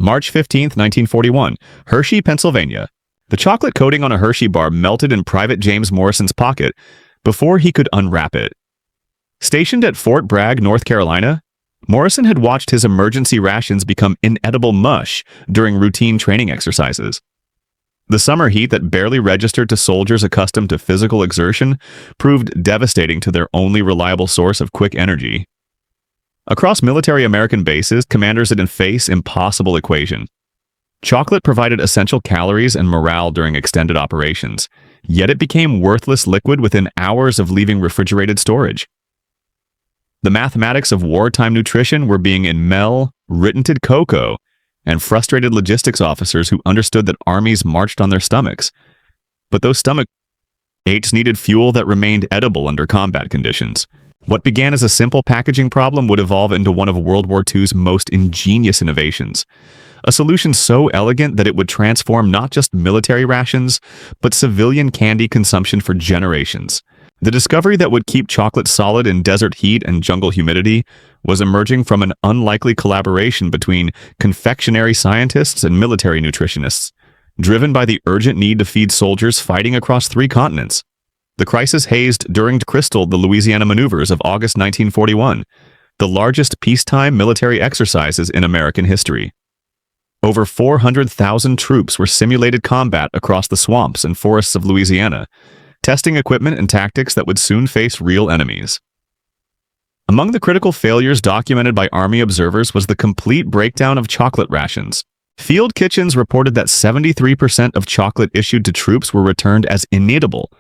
March 15, 1941, Hershey, Pennsylvania. The chocolate coating on a Hershey bar melted in Private James Morrison's pocket before he could unwrap it. Stationed at Fort Bragg, North Carolina, Morrison had watched his emergency rations become inedible mush during routine training exercises. The summer heat that barely registered to soldiers accustomed to physical exertion proved devastating to their only reliable source of quick energy. Across military American bases, commanders had to face impossible equation. Chocolate provided essential calories and morale during extended operations, yet it became worthless liquid within hours of leaving refrigerated storage. The mathematics of wartime nutrition were being written-to cocoa, and frustrated logistics officers who understood that armies marched on their stomachs. But those stomach aches needed fuel that remained edible under combat conditions. What began as a simple packaging problem would evolve into one of World War II's most ingenious innovations. A solution so elegant that it would transform not just military rations, but civilian candy consumption for generations. The discovery that would keep chocolate solid in desert heat and jungle humidity was emerging from an unlikely collaboration between confectionery scientists and military nutritionists, driven by the urgent need to feed soldiers fighting across 3 continents. The crisis hazed during crystalled the Louisiana maneuvers of August 1941, the largest peacetime military exercises in American history. Over 400,000 troops were simulated combat across the swamps and forests of Louisiana, testing equipment and tactics that would soon face real enemies. Among the critical failures documented by Army observers was the complete breakdown of chocolate rations. Field kitchens reported that 73% of chocolate issued to troops were returned as inedible,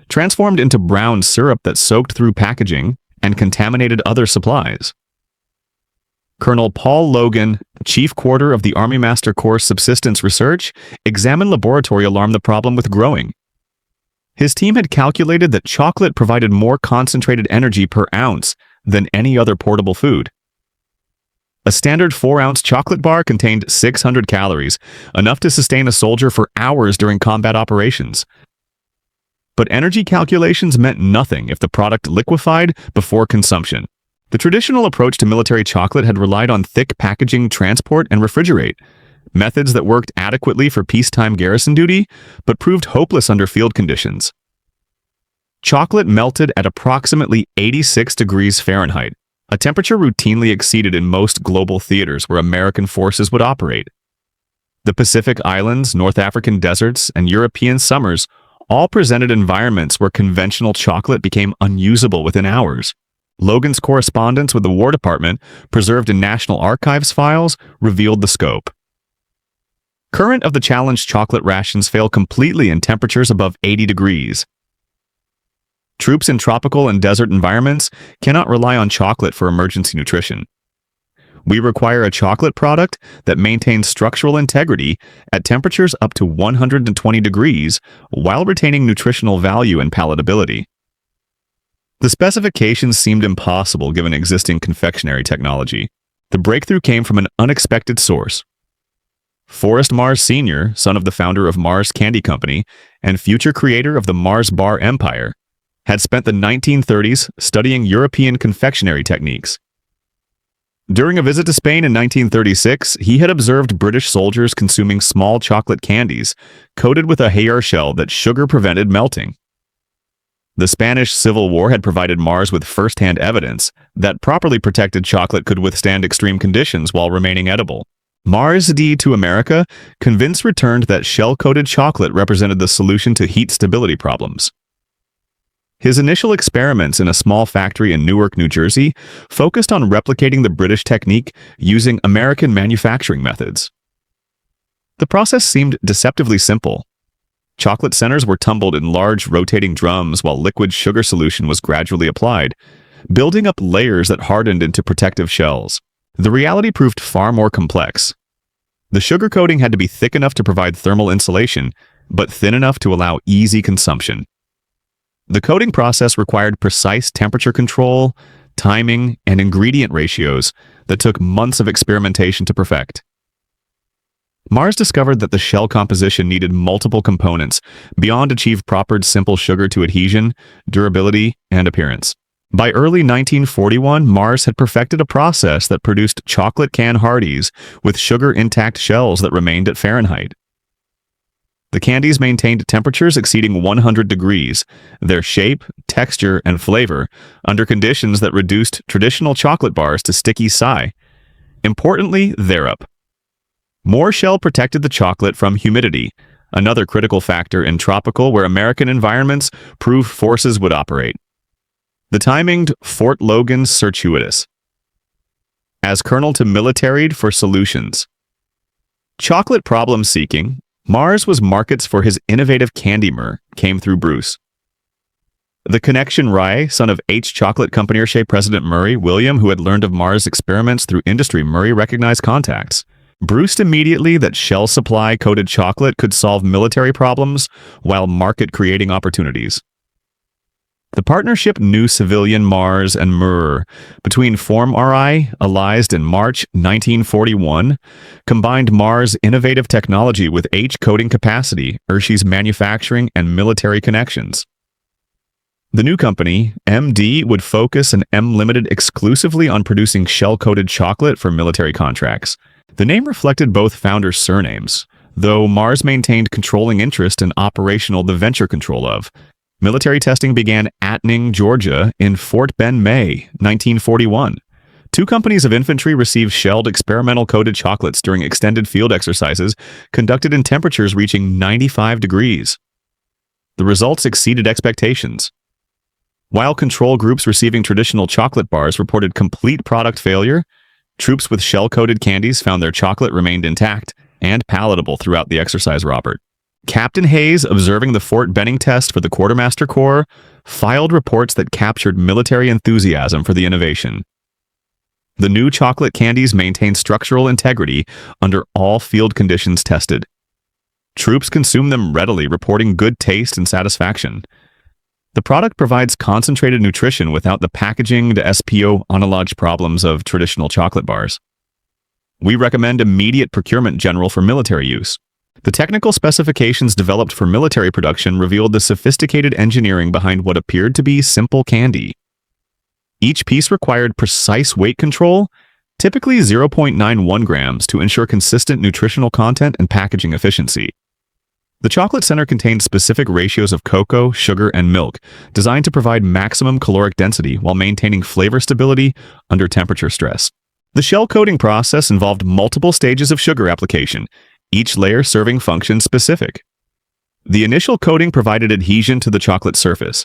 transformed into brown syrup that soaked through packaging and contaminated other supplies. Colonel Paul Logan, Chief Quarter of the Army Master Corps Subsistence Research, examined laboratory alarm the problem with growing. His team had calculated that chocolate provided more concentrated energy per ounce than any other portable food. A standard 4-ounce chocolate bar contained 600 calories, enough to sustain a soldier for hours during combat operations. But energy calculations meant nothing if the product liquefied before consumption. The traditional approach to military chocolate had relied on thick packaging, transport, and refrigerate, methods that worked adequately for peacetime garrison duty, but proved hopeless under field conditions. Chocolate melted at approximately 86 degrees Fahrenheit, a temperature routinely exceeded in most global theaters where American forces would operate. The Pacific Islands, North African deserts, and European summers all presented environments where conventional chocolate became unusable within hours. Logan's correspondence with the War Department, preserved in National Archives files, revealed the scope. Current of the challenged chocolate rations fail completely in temperatures above 80 degrees. Troops in tropical and desert environments cannot rely on chocolate for emergency nutrition. We require a chocolate product that maintains structural integrity at temperatures up to 120 degrees while retaining nutritional value and palatability. The specifications seemed impossible given existing confectionery technology. The breakthrough came from an unexpected source. Forrest Mars Sr., son of the founder of Mars Candy Company and future creator of the Mars Bar Empire, had spent the 1930s studying European confectionery techniques. During a visit to Spain in 1936, he had observed British soldiers consuming small chocolate candies coated with a hair shell that sugar prevented melting. The Spanish Civil War had provided Mars with first-hand evidence that properly protected chocolate could withstand extreme conditions while remaining edible. Mars D to America convinced returned that shell-coated chocolate represented the solution to heat stability problems. His initial experiments in a small factory in Newark, New Jersey, focused on replicating the British technique using American manufacturing methods. The process seemed deceptively simple. Chocolate centers were tumbled in large rotating drums while liquid sugar solution was gradually applied, building up layers that hardened into protective shells. The reality proved far more complex. The sugar coating had to be thick enough to provide thermal insulation, but thin enough to allow easy consumption. The coating process required precise temperature control, timing, and ingredient ratios that took months of experimentation to perfect. Mars discovered that the shell composition needed multiple components beyond achieve proper simple sugar to adhesion, durability, and appearance. By early 1941, Mars had perfected a process that produced chocolate can Hardee's with sugar-intact shells that remained at Fahrenheit. The candies maintained temperatures exceeding 100 degrees, their shape, texture, and flavor, under conditions that reduced traditional chocolate bars to sticky sigh. Importantly, thereup. More shell protected the chocolate from humidity, another critical factor in tropical where American environments proof forces would operate. The timinged Fort Logan circuitous. As colonel to militaried for solutions. Chocolate problem-seeking, Mars was markets for his innovative candymer came through Bruce. The connection Rye, son of H. Chocolate Company Hershey President Murray William, who had learned of Mars' experiments through industry, Murray recognized contacts. Bruce immediately that shell supply-coated chocolate could solve military problems while market-creating opportunities. The partnership knew civilian Mars and Murr between Form RI, allied in March 1941, combined Mars' innovative technology with H coating capacity, Hershey's manufacturing and military connections. The new company, MD, would focus an M Limited exclusively on producing shell-coated chocolate for military contracts. The name reflected both founders' surnames, though Mars maintained controlling interest in operational the venture control of. Military testing began at Atning, Georgia, in Fort Bend, May 1941. 2 companies of infantry received shelled experimental coated chocolates during extended field exercises conducted in temperatures reaching 95 degrees. The results exceeded expectations. While control groups receiving traditional chocolate bars reported complete product failure, troops with shell-coated candies found their chocolate remained intact and palatable throughout the exercise, Robert. Captain Hayes, observing the Fort Benning test for the Quartermaster Corps, filed reports that captured military enthusiasm for the innovation. The new chocolate candies maintained structural integrity under all field conditions tested. Troops consumed them readily, reporting good taste and satisfaction. The product provides concentrated nutrition without the packaging to SPO analog problems of traditional chocolate bars. We recommend immediate procurement general for military use. The technical specifications developed for military production revealed the sophisticated engineering behind what appeared to be simple candy. Each piece required precise weight control, typically 0.91 grams, to ensure consistent nutritional content and packaging efficiency. The chocolate center contained specific ratios of cocoa, sugar, and milk, designed to provide maximum caloric density while maintaining flavor stability under temperature stress. The shell coating process involved multiple stages of sugar application, each layer serving function specific. The initial coating provided adhesion to the chocolate surface.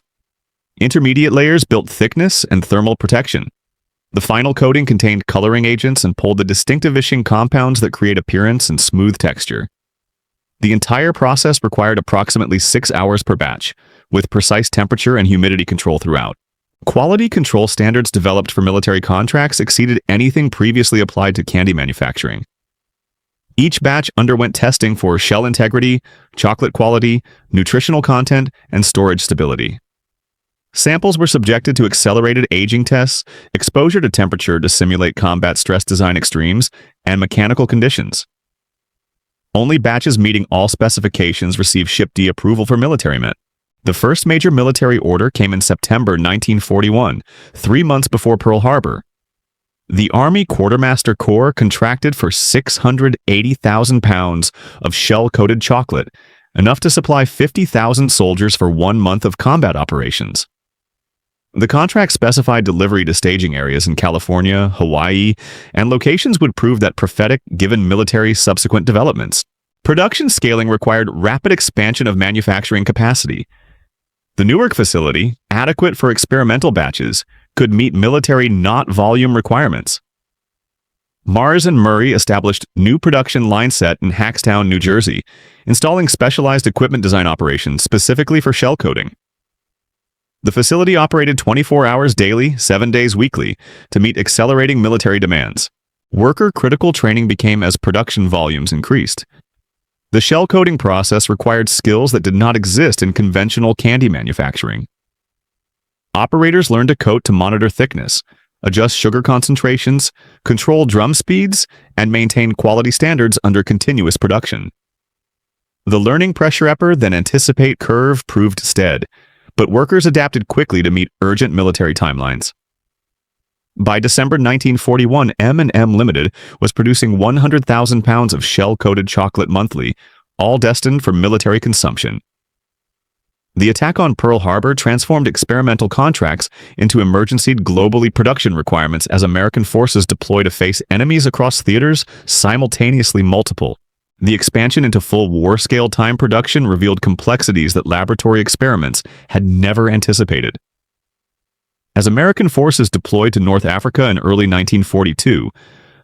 Intermediate layers built thickness and thermal protection. The final coating contained coloring agents and pulled the distinctive ishing compounds that create appearance and smooth texture. The entire process required approximately 6 hours per batch, with precise temperature and humidity control throughout. Quality control standards developed for military contracts exceeded anything previously applied to candy manufacturing. Each batch underwent testing for shell integrity, chocolate quality, nutritional content, and storage stability. Samples were subjected to accelerated aging tests, exposure to temperature to simulate combat stress design extremes, and mechanical conditions. Only batches meeting all specifications received Ship D approval for military men. The first major military order came in September 1941, 3 months before Pearl Harbor. The Army Quartermaster Corps contracted for 680,000 pounds of shell-coated chocolate, enough to supply 50,000 soldiers for 1 month of combat operations. The contract specified delivery to staging areas in California, Hawaii, and locations would prove that prophetic given military subsequent developments. Production scaling required rapid expansion of manufacturing capacity. The Newark facility, adequate for experimental batches, could meet military not volume requirements. Mars and Murray established new production line set in Hackstown, New Jersey, installing specialized equipment design operations specifically for shell coating. The facility operated 24 hours daily, 7 days weekly, to meet accelerating military demands. Worker critical training became as production volumes increased. The shell coating process required skills that did not exist in conventional candy manufacturing. Operators learned to coat to monitor thickness, adjust sugar concentrations, control drum speeds, and maintain quality standards under continuous production. The learning pressure upper then anticipate curve proved stead. but workers adapted quickly to meet urgent military timelines. By December 1941, M&M Limited was producing 100,000 pounds of shell-coated chocolate monthly, all destined for military consumption. The attack on Pearl Harbor transformed experimental contracts into emergency globally production requirements as American forces deployed to face enemies across theaters, simultaneously multiple. The expansion into full war-scale time production revealed complexities that laboratory experiments had never anticipated. As American forces deployed to North Africa in early 1942,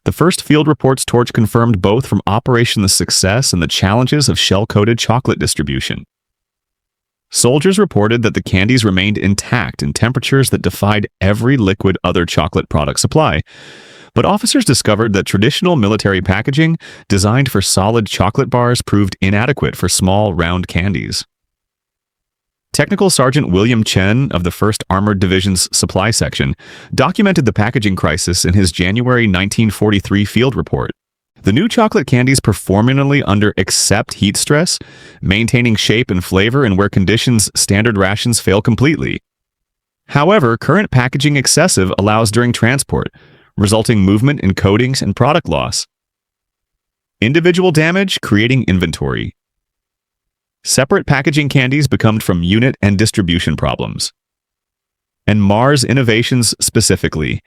the first field reports Torch confirmed both from Operation the success and the challenges of shell-coated chocolate distribution. Soldiers reported that the candies remained intact in temperatures that defied every liquid other chocolate product supply, but officers discovered that traditional military packaging designed for solid chocolate bars proved inadequate for small, round candies. Technical Sergeant William Chen of the 1st Armored Division's Supply Section documented the packaging crisis in his January 1943 field report. The new chocolate candies perform minimally under accept heat stress, maintaining shape and flavor in where conditions standard rations fail completely. However, current packaging excessive allows during transport, resulting movement in coatings and product loss. Individual damage creating inventory. Separate packaging candies become from unit and distribution problems. And Mars innovations specifically.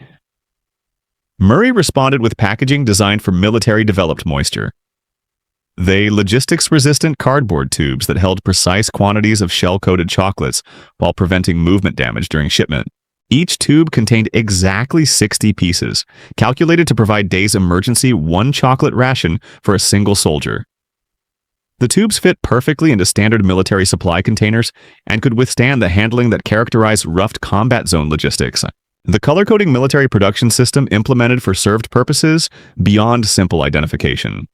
Murray responded with packaging designed for military-developed moisture. They logistics-resistant cardboard tubes that held precise quantities of shell-coated chocolates while preventing movement damage during shipment. Each tube contained exactly 60 pieces, calculated to provide days' emergency one chocolate ration for a single soldier. The tubes fit perfectly into standard military supply containers and could withstand the handling that characterized rough combat zone logistics. The color-coding military production system implemented for served purposes beyond simple identification.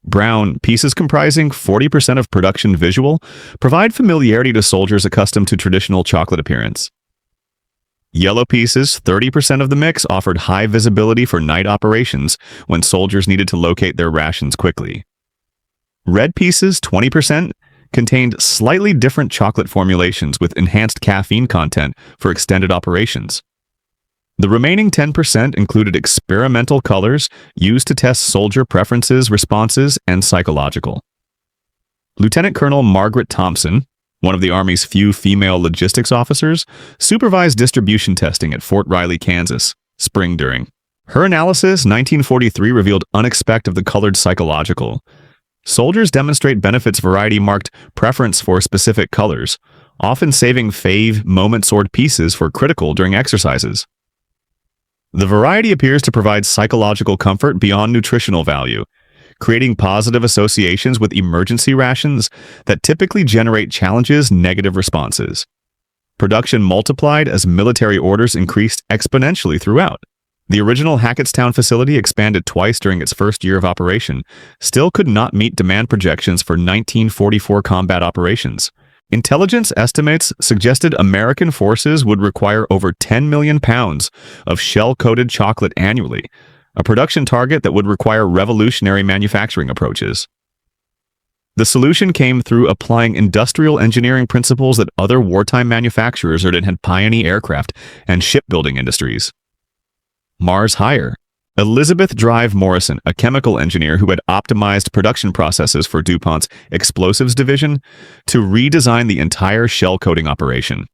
Brown, pieces comprising 40% of production visual, provide familiarity to soldiers accustomed to traditional chocolate appearance. Yellow pieces, 30% of the mix, offered high visibility for night operations when soldiers needed to locate their rations quickly. Red pieces, 20%, contained slightly different chocolate formulations with enhanced caffeine content for extended operations. The remaining 10% included experimental colors used to test soldier preferences, responses, and psychological. Lieutenant Colonel Margaret Thompson, one of the Army's few female logistics officers, supervised distribution testing at Fort Riley, Kansas, spring during. Her analysis, 1943, revealed unexpected of the colored psychological. Soldiers demonstrate benefits variety marked preference for specific colors, often saving fave moment-sword pieces for critical during exercises. The variety appears to provide psychological comfort beyond nutritional value, creating positive associations with emergency rations that typically generate challenges, negative responses. Production multiplied as military orders increased exponentially throughout. The original Hackettstown facility, expanded twice during its first year of operation, still could not meet demand projections for 1944 combat operations. Intelligence estimates suggested American forces would require over 10 million pounds of shell-coated chocolate annually, a production target that would require revolutionary manufacturing approaches. The solution came through applying industrial engineering principles that other wartime manufacturers had pioneered aircraft and shipbuilding industries. Mars hire. Elizabeth Drive Morrison, a chemical engineer who had optimized production processes for DuPont's explosives division, to redesign the entire shell coating operation.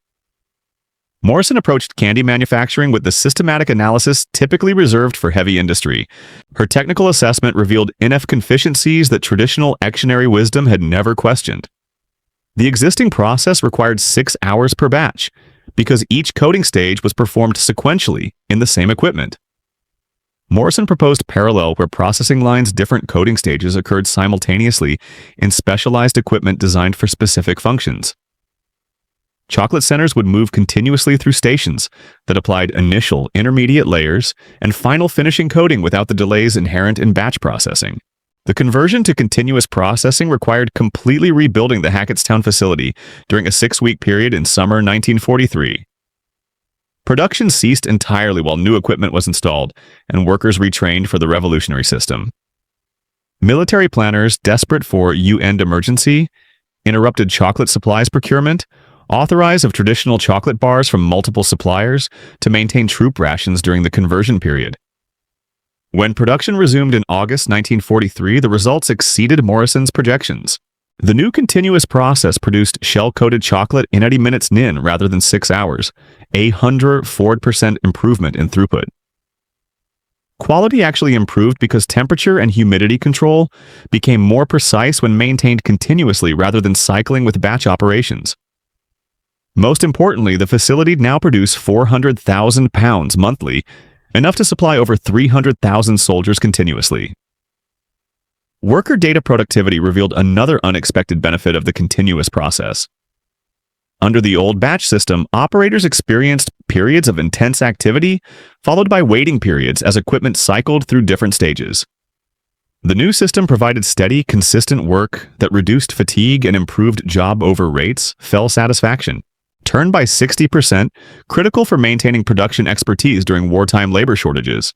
Morrison approached candy manufacturing with the systematic analysis typically reserved for heavy industry. Her technical assessment revealed inefficiencies that traditional actionary wisdom had never questioned. The existing process required 6 hours per batch, because each coating stage was performed sequentially in the same equipment. Morrison proposed parallel where processing lines' different coating stages occurred simultaneously in specialized equipment designed for specific functions. Chocolate centers would move continuously through stations that applied initial, intermediate layers and final finishing coating without the delays inherent in batch processing. The conversion to continuous processing required completely rebuilding the Hackettstown facility during a 6-week period in summer 1943. Production ceased entirely while new equipment was installed and workers retrained for the revolutionary system. Military planners, desperate for UN emergency, interrupted chocolate supplies procurement, authorize of traditional chocolate bars from multiple suppliers to maintain troop rations during the conversion period. When production resumed in August 1943, the results exceeded Morrison's projections. The new continuous process produced shell-coated chocolate in 80 minutes nin rather than 6 hours, a 104% improvement in throughput. Quality actually improved because temperature and humidity control became more precise when maintained continuously rather than cycling with batch operations. Most importantly, the facility now produced 400,000 pounds monthly, enough to supply over 300,000 soldiers continuously. Worker data productivity revealed another unexpected benefit of the continuous process. Under the old batch system, operators experienced periods of intense activity, followed by waiting periods as equipment cycled through different stages. The new system provided steady, consistent work that reduced fatigue and improved job over rates, fell satisfaction, turned by 60%, critical for maintaining production expertise during wartime labor shortages.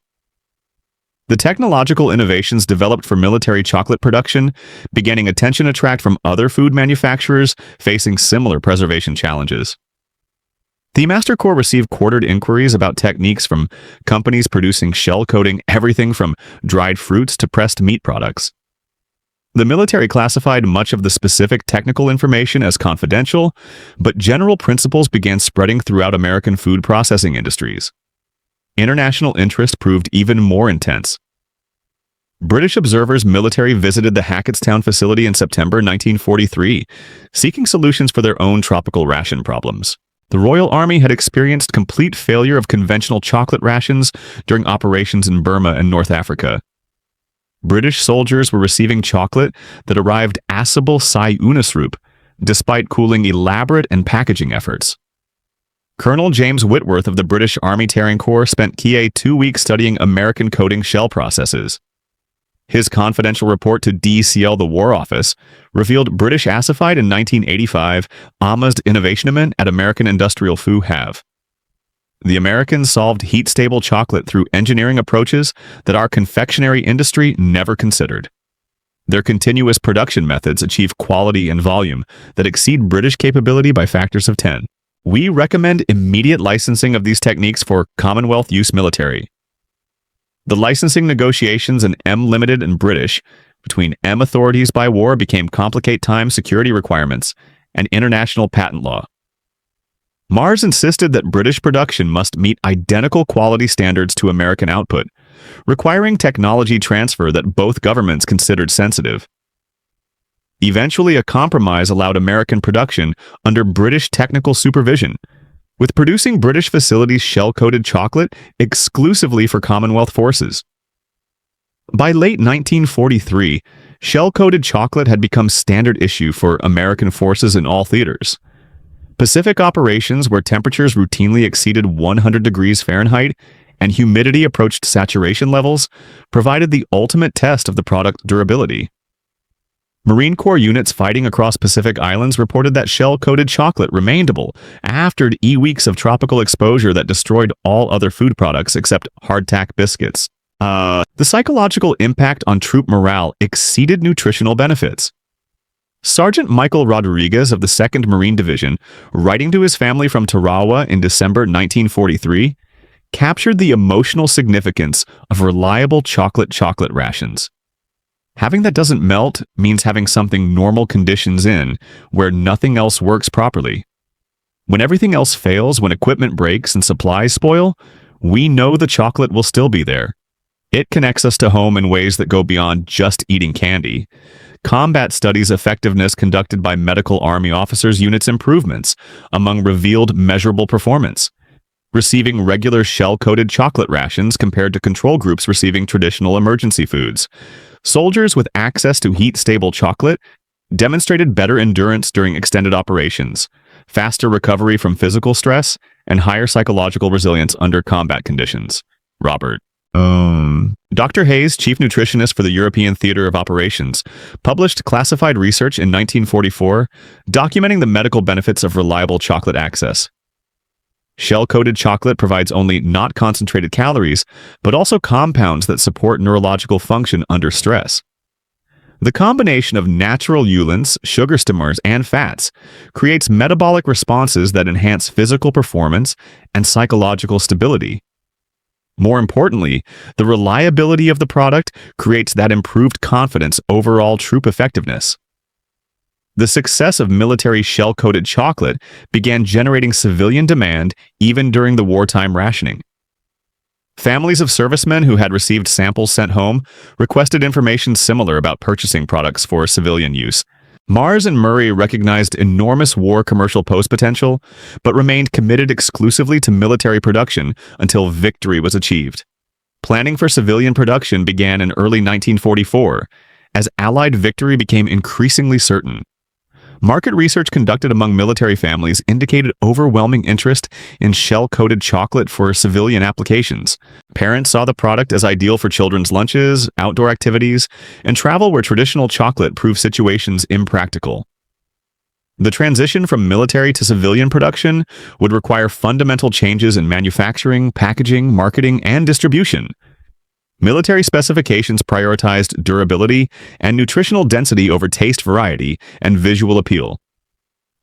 The technological innovations developed for military chocolate production began attention attract from other food manufacturers facing similar preservation challenges. The Master Corps received quartered inquiries about techniques from companies producing shell coating everything from dried fruits to pressed meat products. The military classified much of the specific technical information as confidential, but general principles began spreading throughout American food processing industries. International interest proved even more intense. British observers military visited the Hackettstown facility in September 1943, seeking solutions for their own tropical ration problems. The Royal Army had experienced complete failure of conventional chocolate rations during operations in Burma and North Africa. British soldiers were receiving chocolate that arrived acidic unwrap, despite cooling elaborate and packaging efforts. Colonel James Whitworth of the British Army Terran Corps spent 2 weeks studying American coating shell processes. His confidential report to DCL, the War Office, revealed British acidified in 1985 Amazed innovationement at American Industrial Food have. The Americans solved heat-stable chocolate through engineering approaches that our confectionery industry never considered. Their continuous production methods achieve quality and volume that exceed British capability by factors of 10. We recommend immediate licensing of these techniques for Commonwealth use military. The licensing negotiations in M Limited and British between M authorities by war became complicate time security requirements and international patent law. Mars insisted that British production must meet identical quality standards to American output, requiring technology transfer that both governments considered sensitive. Eventually, a compromise allowed American production under British technical supervision, with producing British facilities shell-coated chocolate exclusively for Commonwealth forces. By late 1943, shell-coated chocolate had become standard issue for American forces in all theaters. Pacific operations, where temperatures routinely exceeded 100 degrees Fahrenheit and humidity approached saturation levels, provided the ultimate test of the product durability. Marine Corps units fighting across Pacific Islands reported that shell-coated chocolate remainable after weeks of tropical exposure that destroyed all other food products except hardtack biscuits. The psychological impact on troop morale exceeded nutritional benefits. Sergeant Michael Rodriguez of the 2nd Marine Division, writing to his family from Tarawa in December 1943, captured the emotional significance of reliable chocolate rations. Having that doesn't melt means having something normal conditions in, where nothing else works properly. When everything else fails, when equipment breaks and supplies spoil, we know the chocolate will still be there. It connects us to home in ways that go beyond just eating candy. Combat studies effectiveness conducted by medical Army officers units improvements among revealed measurable performance. Receiving regular shell-coated chocolate rations compared to control groups receiving traditional emergency foods. Soldiers with access to heat-stable chocolate demonstrated better endurance during extended operations, faster recovery from physical stress, and higher psychological resilience under combat conditions. Robert. Dr. Hayes, chief nutritionist for the European Theater of Operations, published classified research in 1944 documenting the medical benefits of reliable chocolate access. Shell-coated chocolate provides only not concentrated calories, but also compounds that support neurological function under stress. The combination of natural eulents, sugar stimulants, and fats creates metabolic responses that enhance physical performance and psychological stability. More importantly, the reliability of the product creates that improved confidence overall troop effectiveness. The success of military shell-coated chocolate began generating civilian demand even during the wartime rationing. Families of servicemen who had received samples sent home requested information similar about purchasing products for civilian use. Mars and Murray recognized enormous war commercial post potential, but remained committed exclusively to military production until victory was achieved. Planning for civilian production began in early 1944, as Allied victory became increasingly certain. Market research conducted among military families indicated overwhelming interest in shell-coated chocolate for civilian applications. Parents saw the product as ideal for children's lunches, outdoor activities, and travel where traditional chocolate proved situations impractical. The transition from military to civilian production would require fundamental changes in manufacturing, packaging, marketing, and distribution. Military specifications prioritized durability and nutritional density over taste variety and visual appeal.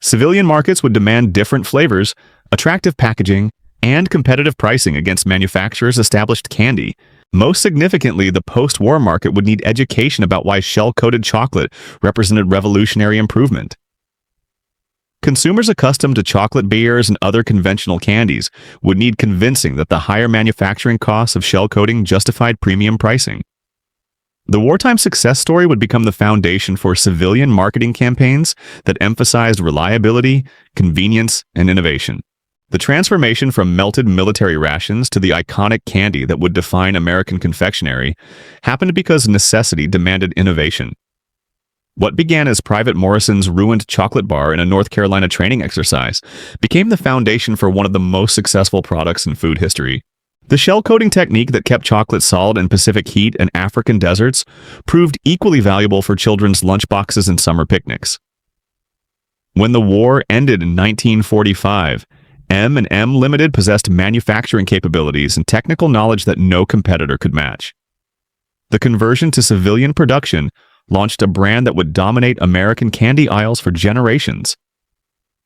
Civilian markets would demand different flavors, attractive packaging, and competitive pricing against manufacturers' established candy. Most significantly, the post-war market would need education about why shell-coated chocolate represented revolutionary improvement. Consumers accustomed to chocolate beers and other conventional candies would need convincing that the higher manufacturing costs of shell coating justified premium pricing. The wartime success story would become the foundation for civilian marketing campaigns that emphasized reliability, convenience, and innovation. The transformation from melted military rations to the iconic candy that would define American confectionery happened because necessity demanded innovation. What began as Private Morrison's ruined chocolate bar in a North Carolina training exercise became the foundation for one of the most successful products in food history. The shell coating technique that kept chocolate solid in Pacific heat and African deserts proved equally valuable for children's lunchboxes and summer picnics. When the war ended in 1945, M&M Limited possessed manufacturing capabilities and technical knowledge that no competitor could match. The conversion to civilian production launched a brand that would dominate American candy aisles for generations.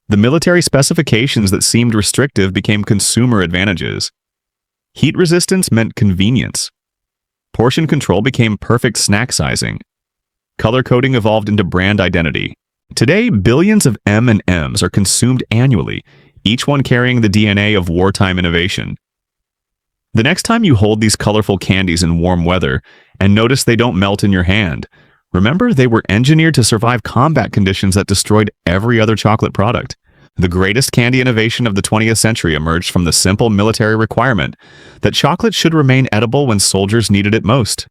The military specifications that seemed restrictive became consumer advantages. Heat resistance meant convenience. Portion control became perfect snack sizing. Color coding evolved into brand identity. Today, billions of M&Ms are consumed annually, each one carrying the DNA of wartime innovation. The next time you hold these colorful candies in warm weather and notice they don't melt in your hand, remember, they were engineered to survive combat conditions that destroyed every other chocolate product. The greatest candy innovation of the 20th century emerged from the simple military requirement that chocolate should remain edible when soldiers needed it most.